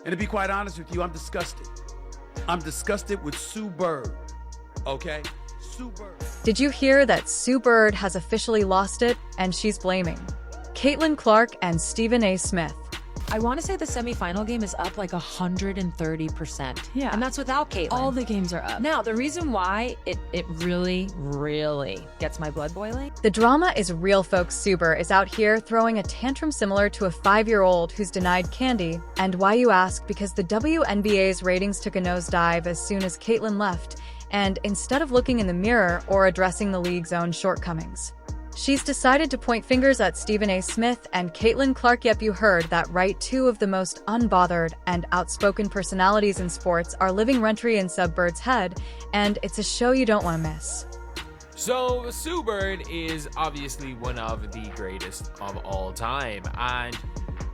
And to be quite honest with you, I'm disgusted. I'm disgusted with Sue Bird, okay? Sue Bird. Did you hear that Sue Bird has officially lost it and she's blaming Caitlin Clark and Stephen A. Smith? I want to say the semifinal game is up like 130%. Yeah. And that's without Caitlin. All the games are up. Now, the reason why it really, really gets my blood boiling. The drama is real, folks. Suber is out here throwing a tantrum similar to a 5-year-old who's denied candy. And why, you ask? Because the WNBA's ratings took a nosedive as soon as Caitlin left, and instead of looking in the mirror or addressing the league's own shortcomings, she's decided to point fingers at Stephen A. Smith and Caitlin Clark. Yep, you heard that right. Two of the most unbothered and outspoken personalities in sports are living rent-free in Sue Bird's head, and it's a show you don't want to miss. So, Sue Bird is obviously one of the greatest of all time, and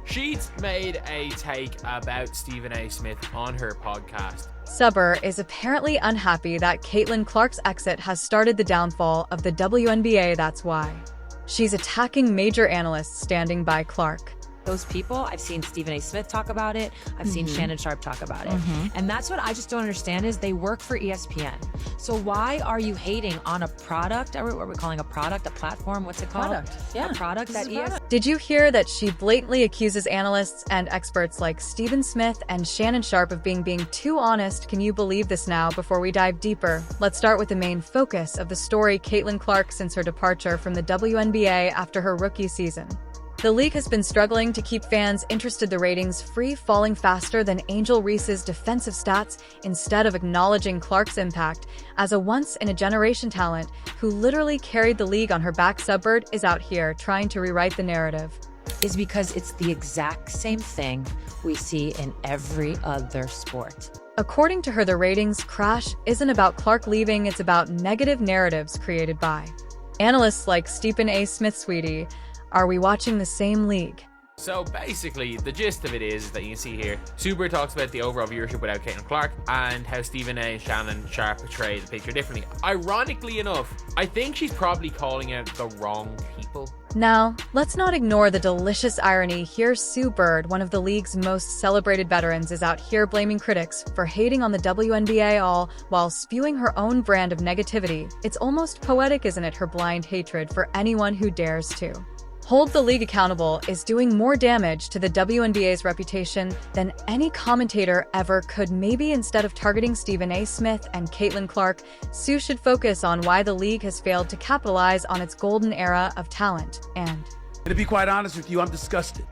she's made a take about Stephen A. Smith on her podcast. Suber is apparently unhappy that Caitlin Clark's exit has started the downfall of the WNBA. That's why she's attacking major analysts standing by Clark. Those people, I've seen Stephen A. Smith talk about it. I've seen Shannon Sharpe talk about it. And that's what I just don't understand is they work for ESPN. So why are you hating on a product? What are we calling a product? A platform? What's it called? Product. Yeah. A product that ESPN. Did you hear that she blatantly accuses analysts and experts like Stephen Smith and Shannon Sharpe of being too honest? Can you believe this? Now, before we dive deeper, let's start with the main focus of the story. Caitlin Clark, since her departure from the WNBA after her rookie season, the league has been struggling to keep fans interested. The ratings falling faster than Angel Reese's defensive stats. Instead of acknowledging Clark's impact as a once-in-a-generation talent who literally carried the league on her back, Sue Bird is out here trying to rewrite the narrative. Is because it's the exact same thing we see in every other sport. According to her, the ratings crash isn't about Clark leaving, it's about negative narratives created by analysts like Stephen A. Smith. Sweetie, are we watching the same league? So basically, the gist of it is that you can see here, Sue Bird talks about the overall viewership without Caitlin Clark and how Stephen A. and Shannon Sharpe portray the picture differently. Ironically enough, I think she's probably calling out the wrong people. Now, let's not ignore the delicious irony here. Sue Bird, one of the league's most celebrated veterans, is out here blaming critics for hating on the WNBA, all while spewing her own brand of negativity. It's almost poetic, isn't it? Her blind hatred for anyone who dares to hold the league accountable is doing more damage to the WNBA's reputation than any commentator ever could. Maybe instead of targeting Stephen A. Smith and Caitlin Clark, Sue should focus on why the league has failed to capitalize on its golden era of talent. And to be quite honest with you, I'm disgusted.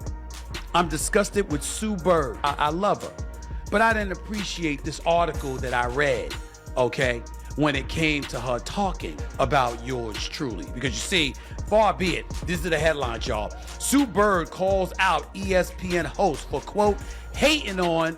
I'm disgusted with Sue Bird. I love her, but I didn't appreciate this article that I read, okay, when it came to her talking about yours truly. Because you see, far be it, this is the headline, y'all. Sue Bird calls out ESPN host for, quote, hating on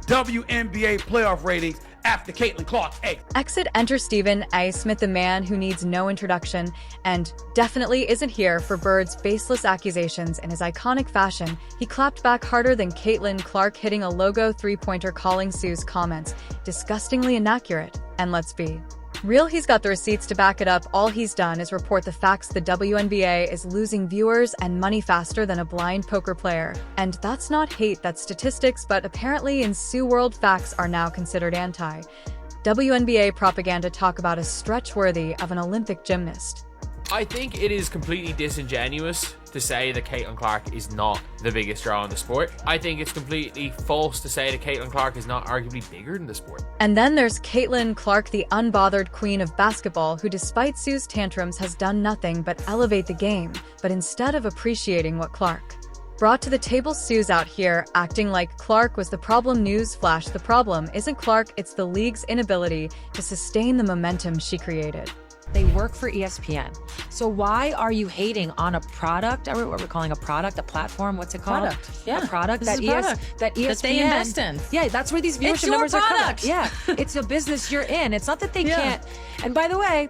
WNBA playoff ratings after Caitlin Clark exit. Enter Stephen A. Smith, the man who needs no introduction and definitely isn't here for Bird's baseless accusations. In his iconic fashion, he clapped back harder than Caitlin Clark, hitting a logo three-pointer, calling Sue's comments disgustingly inaccurate. And let's be real, he's got the receipts to back it up. All he's done is report the facts. The WNBA is losing viewers and money faster than a blind poker player. And that's not hate, that's statistics, but apparently in Sue world, facts are now considered anti-WNBA propaganda. Talk about a stretch worthy of an Olympic gymnast. I think it is completely disingenuous to say that Caitlin Clark is not the biggest draw in the sport. I think it's completely false to say that Caitlin Clark is not arguably bigger than the sport. And then there's Caitlin Clark, the unbothered queen of basketball, who despite Sue's tantrums has done nothing but elevate the game. But instead of appreciating what Clark brought to the table, Sue's out here acting like Clark was the problem. Newsflash, the problem isn't Clark, it's the league's inability to sustain the momentum she created. They work for ESPN. So why are you hating on a product? What are we calling a product? A platform? What's it called? Product. Yeah. A product This that is a product that ESPN that they invest in. Yeah, that's where these It's viewership your numbers are coming. product. Yeah, it's a business you're in. It's not that they can't. And by the way,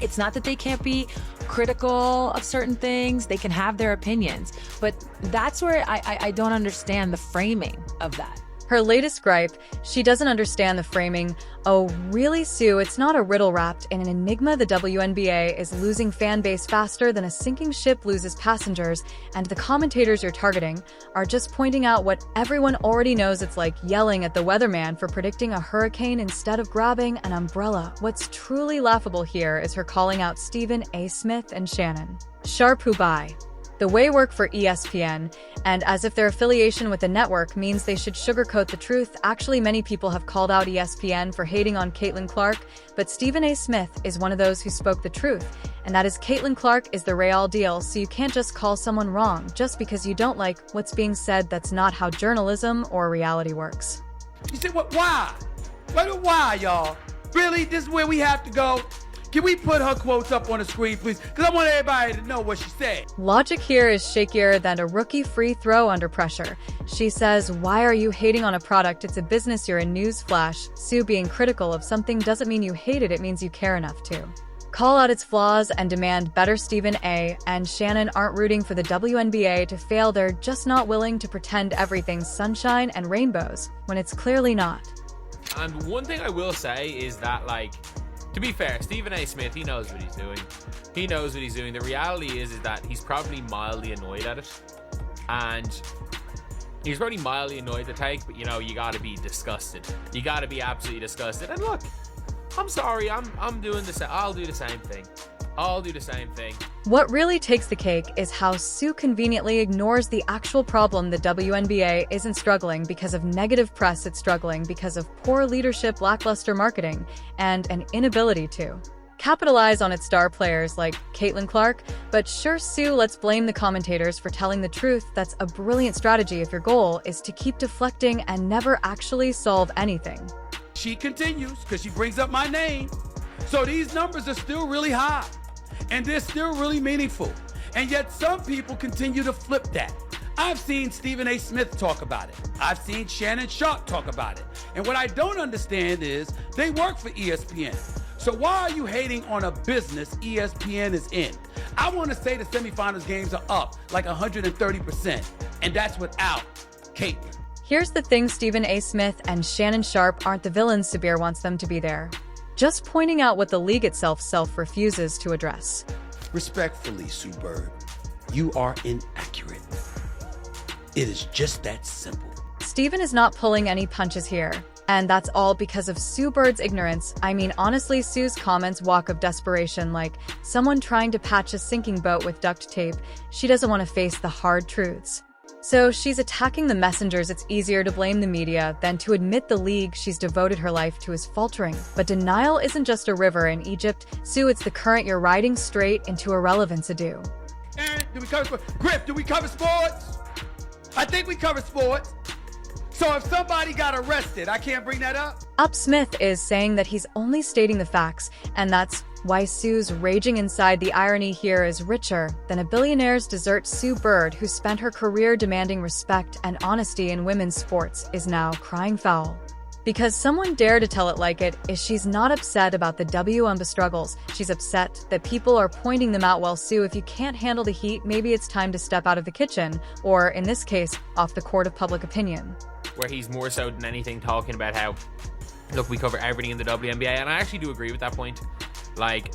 it's not that they can't be critical of certain things. They can have their opinions, but that's where I don't understand the framing of that. Her latest gripe, she doesn't understand the framing. Oh, really, Sue? It's not a riddle wrapped in an enigma. The WNBA is losing fan base faster than a sinking ship loses passengers, and the commentators you're targeting are just pointing out what everyone already knows. It's like yelling at the weatherman for predicting a hurricane instead of grabbing an umbrella. What's truly laughable here is her calling out Stephen A. Smith and Shannon Sharpe, who by the way work for ESPN, and as if their affiliation with the network means they should sugarcoat the truth. Actually, many people have called out ESPN for hating on Caitlin Clark, but Stephen A. Smith is one of those who spoke the truth, and that is Caitlin Clark is the real deal. So you can't just call someone wrong just because you don't like what's being said. That's not how journalism or reality works. You say, what? Why? Why, y'all? Really? This is where we have to go? Can we put her quotes up on the screen, please? Because I want everybody to know what she said. Logic here is shakier than a rookie free throw under pressure. She says, why are you hating on a product? It's a business, you're a news flash. Sue, being critical of something doesn't mean you hate it means you care enough to call out its flaws and demand better. Stephen A. and Shannon aren't rooting for the WNBA to fail. They're just not willing to pretend everything's sunshine and rainbows when it's clearly not. And one thing I will say is that, like, to be fair, Stephen A. Smith, he knows what he's doing. He knows what he's doing. The reality is that he's probably mildly annoyed at it. And he's probably mildly annoyed to take, but, you know, you gotta be disgusted. You gotta be absolutely disgusted. And look, I'm sorry, I'm doing the same. I'll do the same thing. I'll do the same thing. What really takes the cake is how Sue conveniently ignores the actual problem. The WNBA isn't struggling because of negative press, it's struggling because of poor leadership, lackluster marketing, and an inability to capitalize on its star players like Caitlin Clark. But sure, Sue, let's blame the commentators for telling the truth. That's a brilliant strategy if your goal is to keep deflecting and never actually solve anything. She continues because she brings up my name. So these numbers are still really high. And they're still really meaningful. And yet some people continue to flip that. I've seen Stephen A. Smith talk about it. I've seen Shannon Sharpe talk about it. And what I don't understand is they work for ESPN. So why are you hating on a business ESPN is in? I want to say the semifinals games are up like 130%. And that's without Caitlin. Here's the thing, Stephen A. Smith and Shannon Sharpe aren't the villains Sabir wants them to be there. Just pointing out what the league itself refuses to address. Respectfully, Sue Bird, you are inaccurate. It is just that simple. Stephen is not pulling any punches here, and that's all because of Sue Bird's ignorance. I mean, honestly, Sue's comments walk of desperation, like someone trying to patch a sinking boat with duct tape. She doesn't want to face the hard truths. So she's attacking the messengers. It's easier to blame the media than to admit the league she's devoted her life to is faltering. But denial isn't just a river in Egypt. Sue, it's the current you're riding straight into irrelevance. Ado. Aaron, do we cover sports? Griff, do we cover sports? I think we cover sports. So if somebody got arrested, I can't bring that up? Smith is saying that he's only stating the facts, and that's why Sue's raging inside. The irony here is richer than a billionaire's dessert. Sue Bird, who spent her career demanding respect and honesty in women's sports, is now crying foul. Because someone dared to tell it like it is. She's not upset about the WNBA struggles. She's upset that people are pointing them out. Well, Sue, if you can't handle the heat, maybe it's time to step out of the kitchen, or in this case, off the court of public opinion. Where he's more so than anything talking about how, look, we cover everything in the WNBA, and I actually do agree with that point. Like,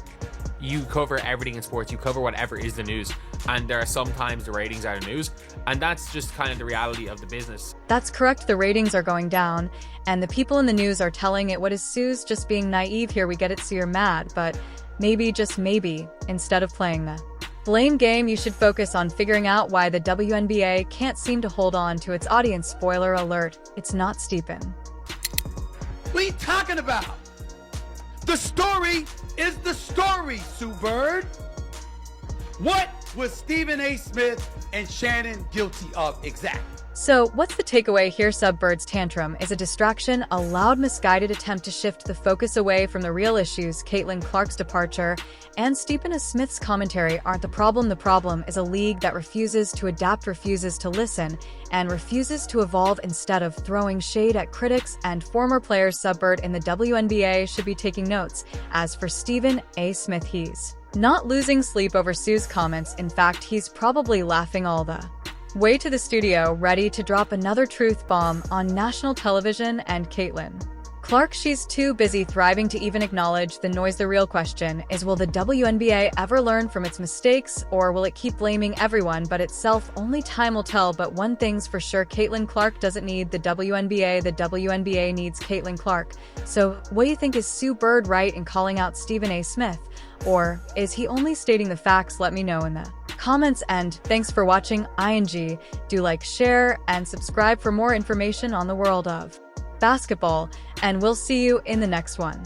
you cover everything in sports, you cover whatever is the news, and there are sometimes the ratings are the news, and that's just kind of the reality of the business. That's correct, the ratings are going down, and the people in the news are telling it. What is Sue's just being naive here? We get it, Sue, you're mad, but maybe, just maybe, instead of playing the blame game, you should focus on figuring out why the WNBA can't seem to hold on to its audience. Spoiler alert, it's not Stephen. What are you talking about? The story is the story, Sue Bird. What was Stephen A. Smith and Shannon guilty of exactly? So what's the takeaway here? Bird's tantrum is a distraction, a loud, misguided attempt to shift the focus away from the real issues. Caitlin Clark's departure and Stephen A. Smith's commentary aren't the problem. The problem is a league that refuses to adapt, refuses to listen, and refuses to evolve. Instead of throwing shade at critics and former players, Bird in the WNBA should be taking notes. As for Stephen A. Smith, he's not losing sleep over Sue's comments. In fact, he's probably laughing all the way to the studio, ready to drop another truth bomb on national television and Caitlin Clark. She's too busy thriving to even acknowledge the noise. The real question is, will the WNBA ever learn from its mistakes, or will it keep blaming everyone but itself? Only time will tell, but one thing's for sure, Caitlin Clark doesn't need the WNBA. The WNBA needs Caitlin Clark. So what do you think? Is Sue Bird right in calling out Stephen A. Smith? Or is he only stating the facts? Let me know in the comments, and thanks for watching ING. Do like, share, and subscribe for more information on the world of basketball, and we'll see you in the next one.